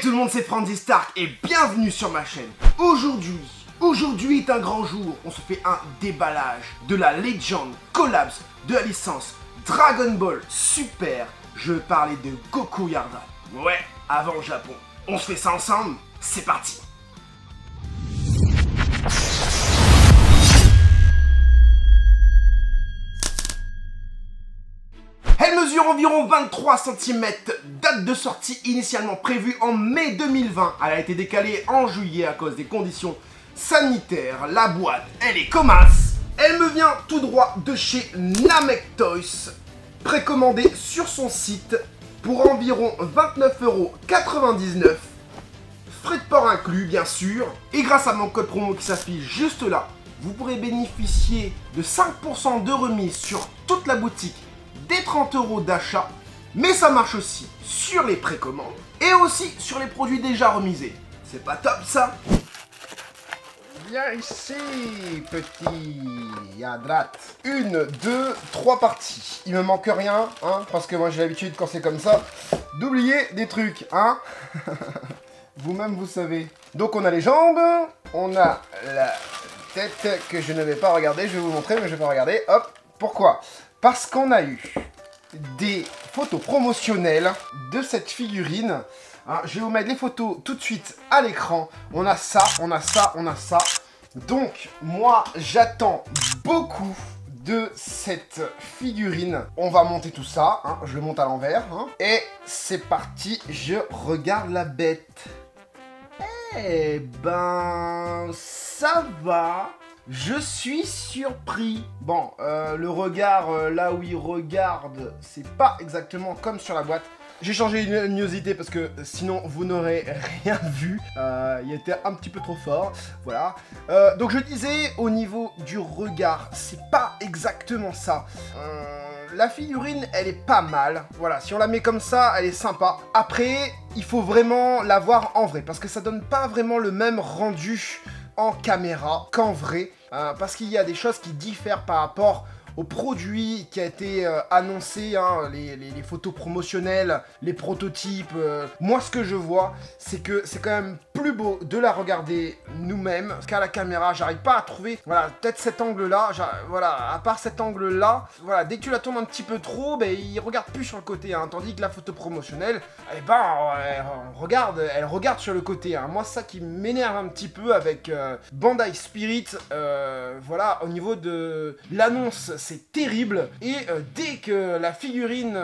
tout le monde, c'est Franzy Stark et bienvenue sur ma chaîne. Aujourd'hui est un grand jour. On se fait un déballage de la Legend Collabs de la licence Dragon Ball Super. Je parlais de Goku Yardrat. Ouais, avant le Japon. On se fait ça ensemble. C'est parti. Elle mesure environ 23 cm, date de sortie initialement prévue en mai 2020. Elle a été décalée en juillet à cause des conditions sanitaires. La boîte, elle est commasse. Elle me vient tout droit de chez Namek Toys, précommandée sur son site pour environ 29,99 €. Frais de port inclus, bien sûr. Et grâce à mon code promo qui s'affiche juste là, vous pourrez bénéficier de 5% de remise sur toute la boutique des 30 € d'achat, mais ça marche aussi sur les précommandes et aussi sur les produits déjà remisés. C'est pas top ça? Viens ici, petit Yardrat. 1, 2, 3 parties. Il me manque rien, hein, parce que moi j'ai l'habitude quand c'est comme ça d'oublier des trucs, hein. Vous-même vous savez. Donc on a les jambes, on a la tête que je ne vais pas regarder, je vais vous montrer mais je vais pas regarder. Hop, pourquoi? Parce qu'on a eu des photos promotionnelles de cette figurine. Hein, je vais vous mettre les photos tout de suite à l'écran. On a ça, on a ça, on a ça. Donc, moi, j'attends beaucoup de cette figurine. On va monter tout ça. Hein, je le monte à l'envers. Hein, et c'est parti, je regarde la bête. Eh ben, ça va. Je suis surpris. Bon, le regard, là où il regarde, c'est pas exactement comme sur la boîte. J'ai changé une luminosité parce que sinon vous n'aurez rien vu. Il était un petit peu trop fort. Voilà. Donc je disais, au niveau du regard, c'est pas exactement ça. La figurine, elle est pas mal. Voilà, si on la met comme ça, elle est sympa. Après, il faut vraiment la voir en vrai parce que ça donne pas vraiment le même rendu en caméra qu'en vrai, parce qu'il y a des choses qui diffèrent par rapport au produit qui a été annoncé, hein, les photos promotionnelles, les prototypes. Moi, ce que je vois, c'est que c'est quand même plus beau de la regarder nous-mêmes qu'à la caméra. J'arrive pas à trouver, voilà, peut-être cet angle-là, voilà, à part cet angle-là, voilà, dès que tu la tournes un petit peu trop, ben, il regarde plus sur le côté, hein, tandis que la photo promotionnelle, eh ben, elle regarde sur le côté, hein. Moi, c'est ça qui m'énerve un petit peu avec Bandai Spirit, voilà, au niveau de l'annonce, c'est terrible, et dès que la figurine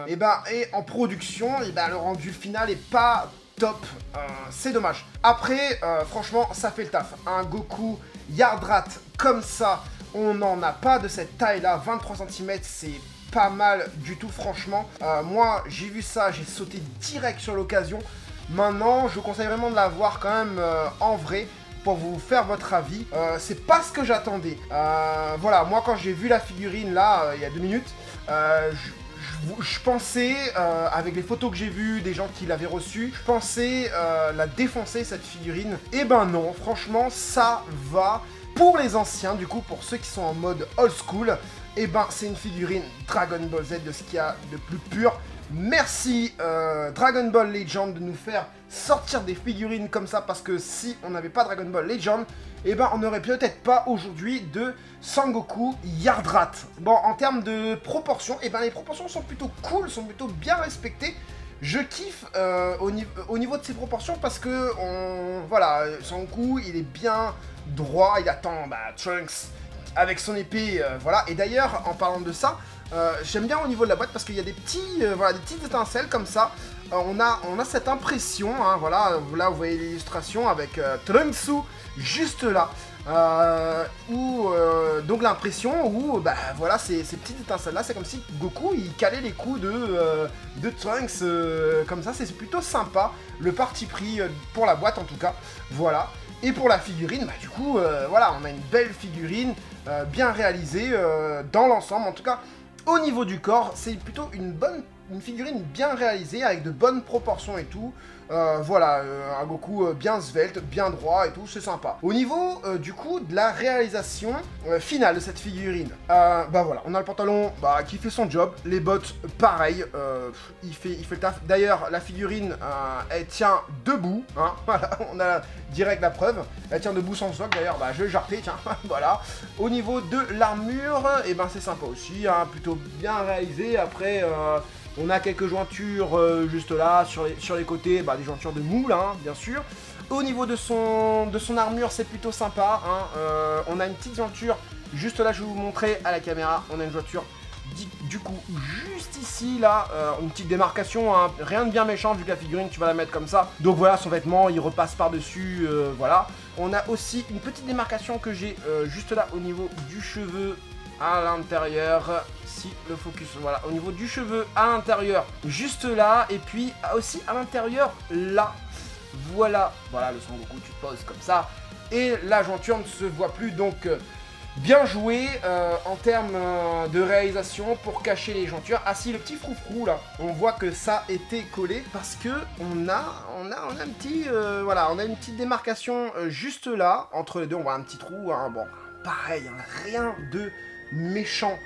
eh ben, est en production, eh ben, le rendu final est pas top, c'est dommage. Après, franchement, ça fait le taf. Un Goku Yardrat comme ça, on n'en a pas de cette taille-là, 23 cm, c'est pas mal du tout, franchement. Moi, j'ai vu ça, j'ai sauté direct sur l'occasion. Maintenant, je vous conseille vraiment de la voir quand même en vrai, pour vous faire votre avis. C'est pas ce que j'attendais. Voilà, moi quand j'ai vu la figurine là, il y a 2 minutes, je pensais, avec les photos que j'ai vues, des gens qui l'avaient reçue, je pensais la défoncer cette figurine. Et ben non, franchement, ça va. Pour les anciens, du coup, pour ceux qui sont en mode old school, et ben c'est une figurine Dragon Ball Z de ce qu'il y a de plus pur. Merci Dragon Ball Legend de nous faire sortir des figurines comme ça, parce que si on n'avait pas Dragon Ball Legend, eh ben on n'aurait peut-être pas aujourd'hui de Sangoku Yardrat. Bon, en termes de proportions, eh ben les proportions sont plutôt cool, sont plutôt bien respectées. Je kiffe au niveau de ses proportions parce que, voilà, Sangoku, il est bien droit, il attend Trunks avec son épée, voilà. Et d'ailleurs, en parlant de ça, j'aime bien au niveau de la boîte parce qu'il y a des petits, voilà, des petites étincelles comme ça. On a cette impression, hein, voilà, là vous voyez l'illustration avec Trunksu juste là. Donc l'impression où, bah voilà, ces petites étincelles là, c'est comme si Goku il calait les coups de Trunks, comme ça, c'est plutôt sympa. Le parti pris pour la boîte en tout cas, voilà. Et pour la figurine, bah du coup, voilà, on a une belle figurine, bien réalisée dans l'ensemble. En tout cas, au niveau du corps, c'est plutôt une bonne une figurine bien réalisée, avec de bonnes proportions et tout. Voilà, un Goku bien svelte, bien droit et tout, c'est sympa. Au niveau, du coup, de la réalisation finale de cette figurine, bah voilà, on a le pantalon qui fait son job, les bottes, pareil, il fait le taf. D'ailleurs, la figurine, elle tient debout, hein, voilà, on a direct la preuve. Elle tient debout sans socle, d'ailleurs, je vais jarter, tiens, voilà. Au niveau de l'armure, et ben c'est sympa aussi, hein, plutôt bien réalisé. Après, on a quelques jointures juste là, sur les côtés, des jointures de moule, hein, bien sûr. Au niveau de son armure, c'est plutôt sympa, hein. On a une petite jointure, juste là, je vais vous montrer à la caméra. On a une jointure, du coup, juste ici, là, une petite démarcation, hein, rien de bien méchant, vu que la figurine, tu vas la mettre comme ça. Donc voilà, son vêtement, il repasse par-dessus, voilà. On a aussi une petite démarcation que j'ai juste là, au niveau du cheveu, à l'intérieur, si le focus, voilà, au niveau du cheveu à l'intérieur, juste là, et puis aussi à l'intérieur, là, voilà, le Son Goku, tu te poses comme ça, et la jointure ne se voit plus, donc bien joué en termes de réalisation pour cacher les jointures. Ah si, le petit froufrou là, on voit que ça a été collé parce que on a un petit, voilà, on a une petite démarcation juste là, entre les deux, on voit un petit trou, hein, bon, pareil, hein, rien de méchant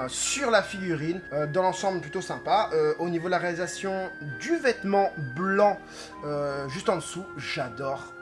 sur la figurine, dans l'ensemble plutôt sympa. Au niveau de la réalisation du vêtement blanc juste en dessous, j'adore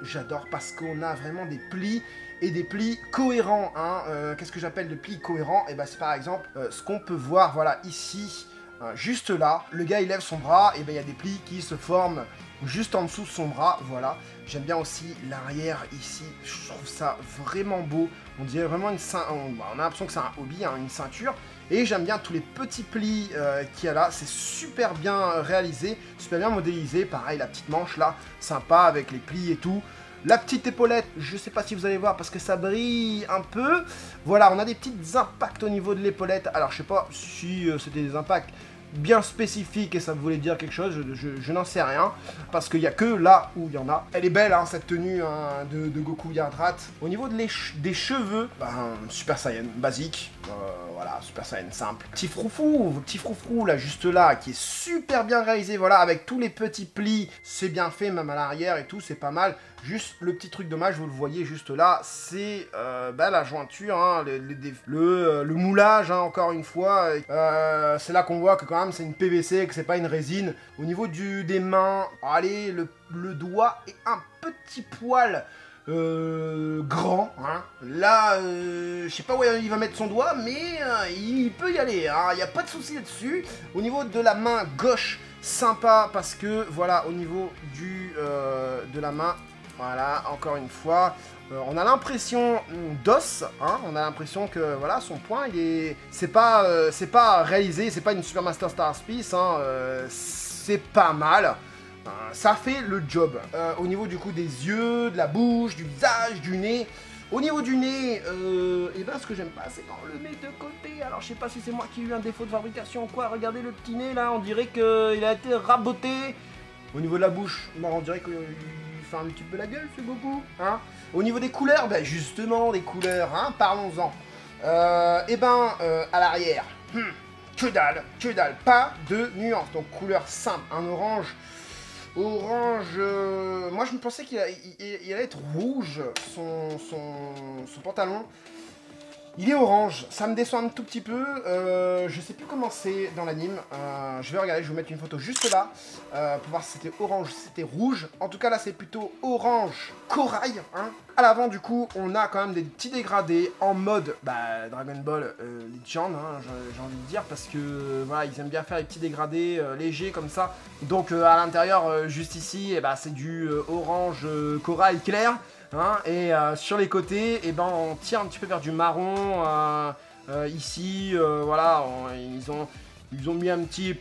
parce qu'on a vraiment des plis et des plis cohérents, hein. Qu'est-ce que j'appelle de plis cohérents? Et c'est par exemple ce qu'on peut voir, voilà, ici, juste là, le gars il lève son bras, et il y a des plis qui se forment juste en dessous de son bras, voilà. J'aime bien aussi l'arrière ici, je trouve ça vraiment beau. On dirait vraiment une ceinture, on a l'impression que c'est un hobby, hein, une ceinture. Et j'aime bien tous les petits plis qu'il y a là, c'est super bien réalisé, super bien modélisé. Pareil, la petite manche là, sympa avec les plis et tout. La petite épaulette, je sais pas si vous allez voir parce que ça brille un peu. Voilà, on a des petits impacts au niveau de l'épaulette. Alors je sais pas si c'était des impacts bien spécifique et ça voulait dire quelque chose, je n'en sais rien, parce qu'il n'y a que là où il y en a. Elle est belle, hein, cette tenue, hein, de Goku Yardrat. Au niveau des cheveux, Super Saiyan basique, voilà, Super Saiyan simple. Petit froufrou là, juste là, qui est super bien réalisé, voilà, avec tous les petits plis, c'est bien fait, même à l'arrière et tout, c'est pas mal. Juste le petit truc dommage, vous le voyez juste là, c'est la jointure, hein, le moulage, hein, encore une fois. C'est là qu'on voit que quand même c'est une PVC, que c'est pas une résine. Au niveau des mains, allez, le doigt est un petit poil grand, hein. Là, je sais pas où il va mettre son doigt, mais il peut y aller, hein. Il n'y a pas de souci là-dessus. Au niveau de la main gauche, sympa, parce que, voilà, au niveau de la main, voilà, encore une fois, on a l'impression d'os, hein, on a l'impression que, voilà, son poing, c'est pas réalisé, c'est pas une Super Master Star Piece, hein, c'est pas mal. Ça fait le job. Au niveau du coup des yeux, de la bouche, du visage, du nez. Au niveau du nez, ce que j'aime pas, c'est quand le met de côté. Alors je sais pas si c'est moi qui ai eu un défaut de fabrication ou quoi. Regardez le petit nez là, on dirait qu'il a été raboté. Au niveau de la bouche, on dirait qu'il fait un petit peu la gueule ce Goku, hein. Au niveau des couleurs, justement des couleurs, hein, parlons-en. À l'arrière, que dalle, pas de nuance. Donc couleur simple, un orange. Moi je me pensais qu'il allait être rouge, son pantalon. Il est orange, ça me déçoit un tout petit peu, je sais plus comment c'est dans l'anime, je vais regarder, je vais vous mettre une photo juste là, pour voir si c'était orange, si c'était rouge. En tout cas là c'est plutôt orange corail, hein. À l'avant du coup on a quand même des petits dégradés en mode Dragon Ball Legend, hein, j'ai envie de dire, parce que voilà, ils aiment bien faire les petits dégradés légers comme ça. Donc à l'intérieur juste ici, c'est du orange corail clair. Hein, et sur les côtés, on tire un petit peu vers du marron. Ici, voilà, ils ont mis un petit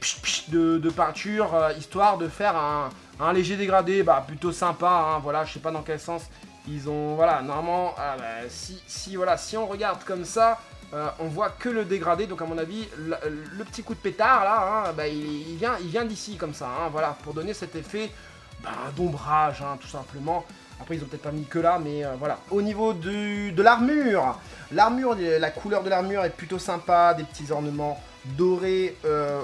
de peinture, histoire de faire un léger dégradé, plutôt sympa. Hein, voilà, je sais pas dans quel sens ils ont. Voilà, normalement, si on regarde comme ça, on voit que le dégradé. Donc à mon avis, le petit coup de pétard là, hein, il vient d'ici comme ça. Hein, voilà, pour donner cet effet d'ombrage, hein, tout simplement. Après, ils ont peut-être pas mis que là, mais voilà. Au niveau de l'armure, la couleur de l'armure est plutôt sympa, des petits ornements doré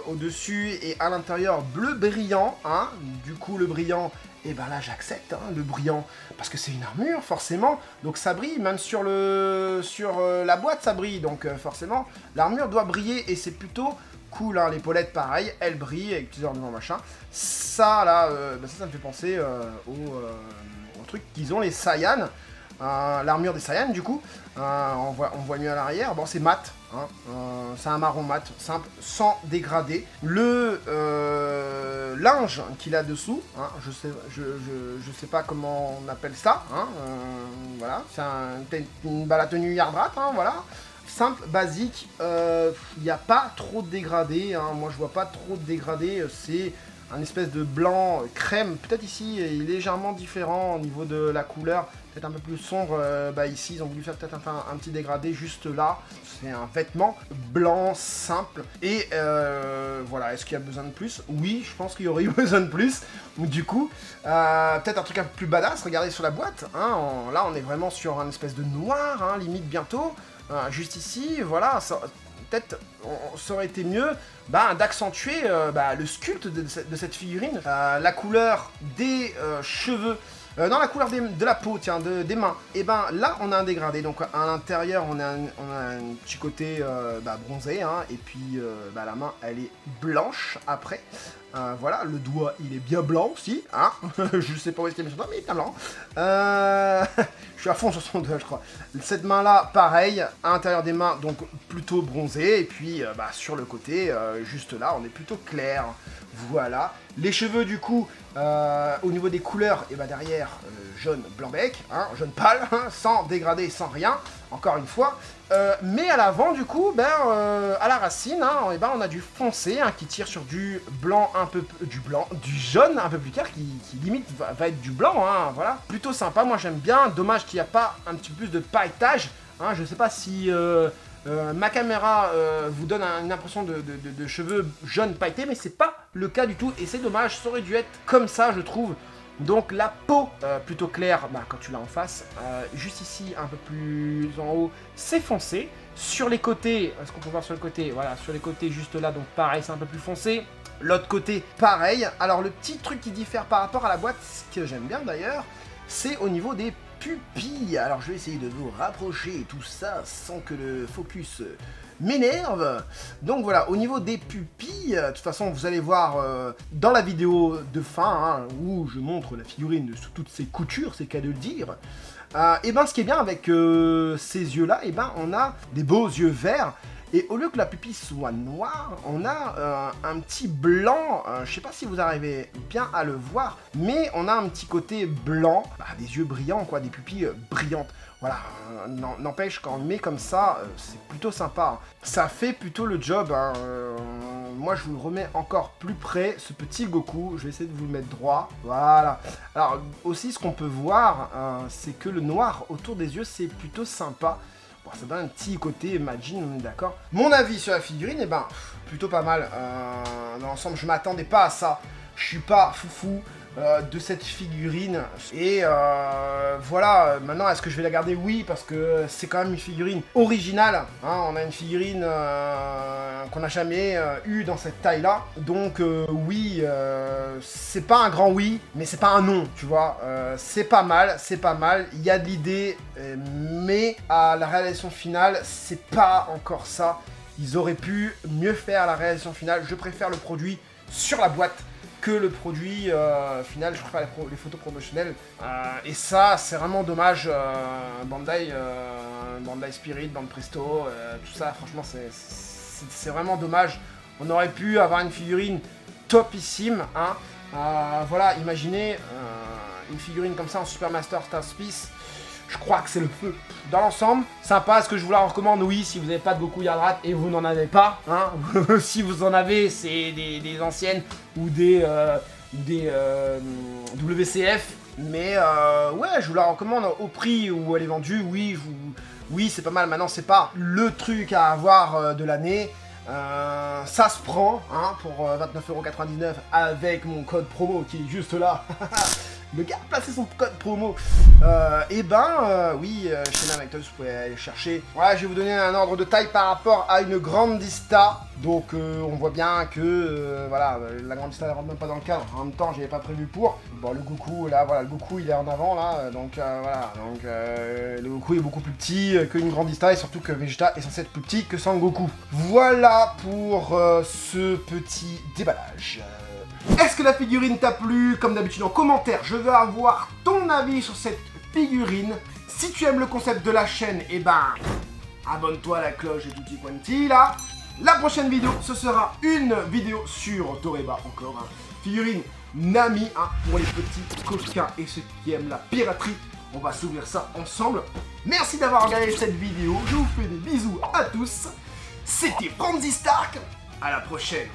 au-dessus et à l'intérieur bleu brillant, hein. Du coup, le brillant, et ben là j'accepte, hein, le brillant, parce que c'est une armure, forcément, donc ça brille, même sur la boîte ça brille, donc forcément, l'armure doit briller, et c'est plutôt cool, hein. L'épaulette pareil, elle brille, avec plusieurs ornements machin, ça là, ça me fait penser au truc qu'ils ont les Saiyans, l'armure des Saiyans du coup, on voit mieux à l'arrière, bon c'est mat, hein, c'est un marron mat, simple, sans dégradé. Le linge qu'il a dessous, hein, je sais pas comment on appelle ça, hein, voilà, c'est la tenue Yardrat, hein, voilà. Simple, basique, il n'y a pas trop de dégradé, hein, moi je vois pas trop de dégradé, c'est un espèce de blanc crème, peut-être ici il est légèrement différent au niveau de la couleur, peut-être un peu plus sombre, ici ils ont voulu faire peut-être un petit dégradé juste là, c'est un vêtement blanc simple, et voilà, est-ce qu'il y a besoin de plus? Oui, je pense qu'il y aurait eu besoin de plus, du coup, peut-être un truc un peu plus badass, regardez sur la boîte, hein, là on est vraiment sur un espèce de noir, hein, limite bientôt, juste ici, voilà, peut-être ça aurait été mieux d'accentuer le sculpte de cette figurine, la couleur des cheveux, non, la couleur de la peau, tiens, des mains. Et ben là, on a un dégradé. Donc à l'intérieur, on a un petit côté bronzé, hein, et puis la main, elle est blanche après. Voilà, le doigt, il est bien blanc aussi, hein. Je sais pas où est-ce qu'il est mis son doigt, mais il est bien blanc. Je suis à fond sur son doigt, je crois. Cette main-là, pareil, à l'intérieur des mains, donc plutôt bronzé, et puis sur le côté, juste là, on est plutôt clair. Voilà. Les cheveux, du coup, au niveau des couleurs, et derrière, jaune blanc-bec, hein, jaune pâle, hein, sans dégradé, sans rien, encore une fois. Mais à l'avant, du coup, à la racine, hein, on a du foncé, hein, qui tire sur du blanc du jaune un peu plus clair, qui limite va être du blanc, hein, voilà. Plutôt sympa, moi j'aime bien. Dommage qu'il n'y a pas un petit peu plus de pailletage, hein, je sais pas si ma caméra vous donne une impression de cheveux jaunes pailletés, mais c'est pas le cas du tout, et c'est dommage, ça aurait dû être comme ça, je trouve. Donc la peau plutôt claire, quand tu l'as en face, juste ici un peu plus en haut, c'est foncé. Sur les côtés, est-ce qu'on peut voir sur le côté? Voilà, sur les côtés juste là, donc pareil, c'est un peu plus foncé. L'autre côté, pareil. Alors le petit truc qui diffère par rapport à la boîte, ce que j'aime bien d'ailleurs, c'est au niveau des pupilles. Alors je vais essayer de vous rapprocher tout ça sans que le focus m'énerve. Donc voilà, au niveau des pupilles, de toute façon vous allez voir dans la vidéo de fin, hein, où je montre la figurine sous toutes ses coutures, c'est qu'à de le dire. Ce qui est bien avec ces yeux-là, on a des beaux yeux verts. Et au lieu que la pupille soit noire, on a un petit blanc, je sais pas si vous arrivez bien à le voir, mais on a un petit côté blanc, des yeux brillants, quoi, des pupilles brillantes. Voilà, n'empêche, quand on le met comme ça, c'est plutôt sympa. Ça fait plutôt le job, hein. Moi je vous le remets encore plus près, ce petit Goku, je vais essayer de vous le mettre droit, voilà. Alors aussi ce qu'on peut voir, c'est que le noir autour des yeux, c'est plutôt sympa. Bon, ça donne un petit côté Majin, on est d'accord. Mon avis sur la figurine, plutôt pas mal. Dans l'ensemble, je m'attendais pas à ça. Je suis pas foufou de cette figurine. Et voilà, maintenant, est-ce que je vais la garder? Oui, parce que c'est quand même une figurine originale. Hein, on a une figurine qu'on n'a jamais eue dans cette taille-là. Donc oui, c'est pas un grand oui, mais c'est pas un non, tu vois. C'est pas mal, c'est pas mal. Il y a de l'idée, mais à la réalisation finale, c'est pas encore ça. Ils auraient pu mieux faire la réalisation finale. Je préfère le produit sur la boîte que le produit final. Je préfère les photos promotionnelles. Et ça, c'est vraiment dommage. Bandai Spirit, Bandai Presto, tout ça, franchement, c'est vraiment dommage. On aurait pu avoir une figurine topissime, hein. Voilà, imaginez une figurine comme ça en Super Master Star Piece. Je crois que c'est le feu. Dans l'ensemble, sympa. Est-ce que je vous la recommande? Oui, si vous n'avez pas de Goku Yardrat et vous n'en avez pas, hein. Si vous en avez, c'est des anciennes ou des WCF. Mais ouais, je vous la recommande au prix où elle est vendue. Oui, c'est pas mal. Maintenant, c'est pas le truc à avoir de l'année. Ça se prend, hein, pour 29,99€ avec mon code promo qui est juste là. Le gars a placé son code promo. Oui, chez Namactos, vous pouvez aller chercher. Voilà, je vais vous donner un ordre de taille par rapport à une grande Dista. Donc on voit bien que voilà, la grande star ne rentre même pas dans le cadre. En même temps, j'avais pas prévu pour. Bon, le Goku, là, voilà, le Goku il est en avant là, donc voilà. Donc le Goku est beaucoup plus petit qu'une grande star et surtout que Vegeta est censé être plus petit que Sangoku. Voilà pour ce petit déballage. Est-ce que la figurine t'a plu? Comme d'habitude en commentaire, je veux avoir ton avis sur cette figurine. Si tu aimes le concept de la chaîne, et ben abonne-toi à la cloche et tutti quanti là. La prochaine vidéo, ce sera une vidéo sur Toreba, encore hein. Figurine Nami, hein, pour les petits coquins et ceux qui aiment la piraterie. On va s'ouvrir ça ensemble. Merci d'avoir regardé cette vidéo, je vous fais des bisous à tous. C'était Franzy Stark, à la prochaine.